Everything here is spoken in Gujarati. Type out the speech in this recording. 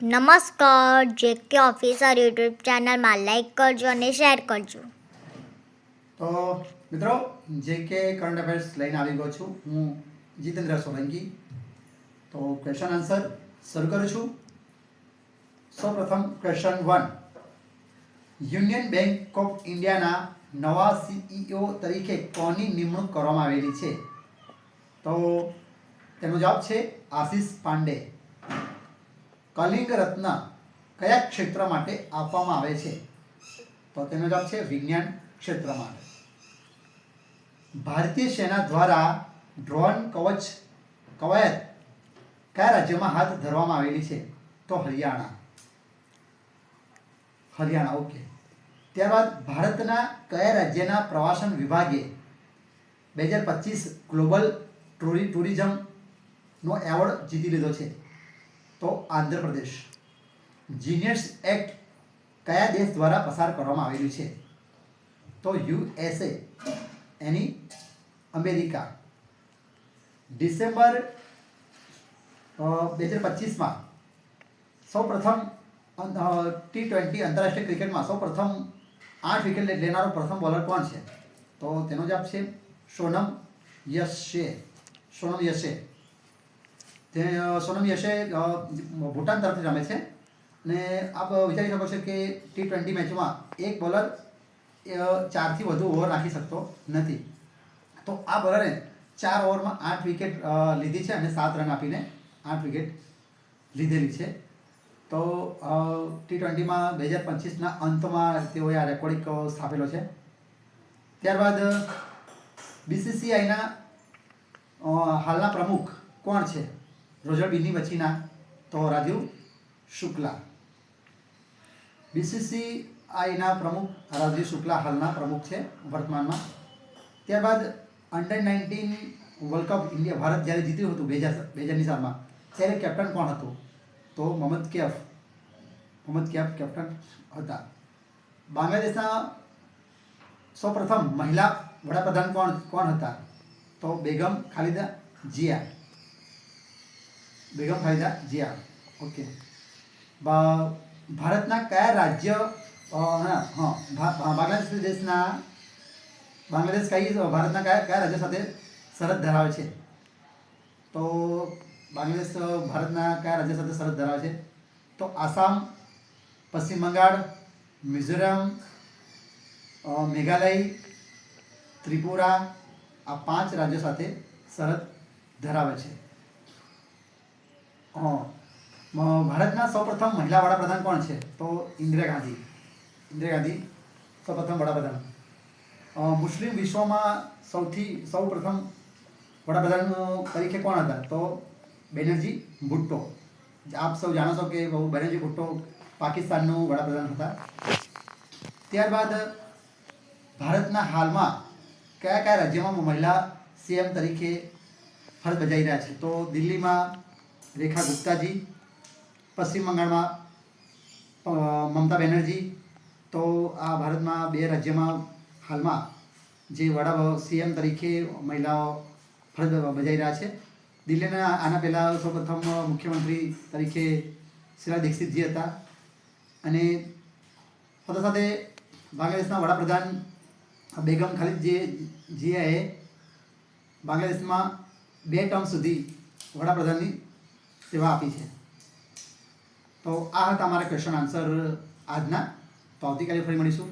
નમસ્કાર, જેકે ઓફિસર યુટ્યુબ ચેનલમાં લાઈક કરજો અને શેર કરજો. તો મિત્રો, જેકે કરંટ અફેર્સ લઈને આવી ગયો છું. હું જીતેન્દ્ર સોલંકી. તો ક્વેશ્ચન આન્સર શરૂ કરું છું. સૌપ્રથમ ક્વેશ્ચન 1. યુનિયન બેંક ઓફ ઇન્ડિયાના નવા CEO તરીકે કોની નિમણૂક કરવામાં આવેલી છે? તો તેનો જવાબ છે આશિષ પાંડે. કલિંગ રત્ન કયા ક્ષેત્ર માટે આપવામાં આવે છે? તો તેનો જવાબ છે વિજ્ઞાન ક્ષેત્ર માટે. ભારતીય સેના દ્વારા ડ્રોન કવાયત કયા રાજ્યમાં હાથ ધરવામાં આવેલી છે? તો હરિયાણા. ઓકે. ત્યારબાદ ભારતના કયા રાજ્યના પ્રવાસન વિભાગે 2025 ગ્લોબલ ટુરિઝમનો એવોર્ડ જીતી લીધો છે? તો આંધ્રપ્રદેશ. જીનિયસ એક્ટ કયા દેશ દ્વારા પસાર કરવામાં આવેલું છે? તો USA એની અમેરિકા. ડિસેમ્બર 2025માં સૌપ્રથમ T20 આંતરરાષ્ટ્રીય ક્રિકેટમાં સૌપ્રથમ 8 વિકેટ લેનારો પ્રથમ બોલર કોણ છે? તો તેનો જવાબ છે સોનમ યશે. સોનમ યશે ભૂટાન તરફથી રમે છે અને આપ વિચારી શકો છો કે T20 મેચમાં એક બોલર 4થી વધુ ઓવર નાખી શકતો નથી. તો આ બોલરે 4 ઓવરમાં 8 વિકેટ લીધી છે અને 7 રન આપીને 8 વિકેટ લીધેલી છે. તો T20માં 2025ના અંતમાં તેઓએ આ રેકોર્ડ સ્થાપેલો છે. ત્યારબાદ BCCIના હાલના પ્રમુખ કોણ છે? રોજર બીની પછીના? તો રાજીવ શુક્લા. BCCIના પ્રમુખ રાજીવ શુક્લા હાલના પ્રમુખ છે વર્તમાનમાં. ત્યારબાદ અંડર-19 વર્લ્ડ કપ ઇન્ડિયા ભારત જ્યારે જીત્યું હતું 2000ની સાલમાં, ત્યારે કેપ્ટન કોણ હતું? તો મોહમ્મદ કૈફ કેપ્ટન હતા. બાંગ્લાદેશના સૌપ્રથમ મહિલા વડાપ્રધાન કોણ હતા? તો બેગમ ખાલિદા જિયા. ઓકે. ભારતના કયા રાજ્ય બાંગ્લાદેશ ભારતના કયા રાજ્ય સાથે સરહદ ધરાવે છે? તો બાંગ્લાદેશ ભારતના કયા રાજ્ય સાથે સરહદ ધરાવે છે? તો આસામ, પશ્ચિમ બંગાળ, મિઝોરમ, મેઘાલય, ત્રિપુરા, આ 5 રાજ્યો સાથે સરહદ ધરાવે છે. ભારતના સૌપ્રથમ મહિલા વડાપ્રધાન કોણ છે? તો ઇન્દિરા ગાંધી સૌપ્રથમ વડાપ્રધાન. મુસ્લિમ વિશ્વમાં સૌપ્રથમ વડાપ્રધાન તરીકે કોણ હતા? તો બેનર્જી ભુટ્ટો. આપ સૌ જાણો છો કે બેનર્જી ભુટ્ટો પાકિસ્તાનનું વડાપ્રધાન હતા. ત્યારબાદ ભારતના હાલમાં કયા રાજ્યમાં મહિલા CM તરીકે ફરજ બજાવી રહ્યા છે? તો દિલ્હીમાં રેખા ગુપ્તાજી, પશ્ચિમ બંગાળમાં મમતા બેનર્જી. તો આ ભારતમાં 2 રાજ્યમાં હાલમાં જે CM તરીકે મહિલાઓ ફરજ બજાવી રહ્યા છે. દિલ્હીના આના પહેલાં સૌપ્રથમ મુખ્યમંત્રી તરીકે શીલા દીક્ષિતજી હતા. અને સાથે સાથે બાંગ્લાદેશના વડાપ્રધાન બેગમ ખાલિદ જિયાએ બાંગ્લાદેશમાં 2 ટર્મ સુધી વડાપ્રધાનની સેવા આપી છે. તો આ હતા અમારા ક્વેશ્ચન આન્સર આજના. તો આવતીકાલે ફરી મળીશું.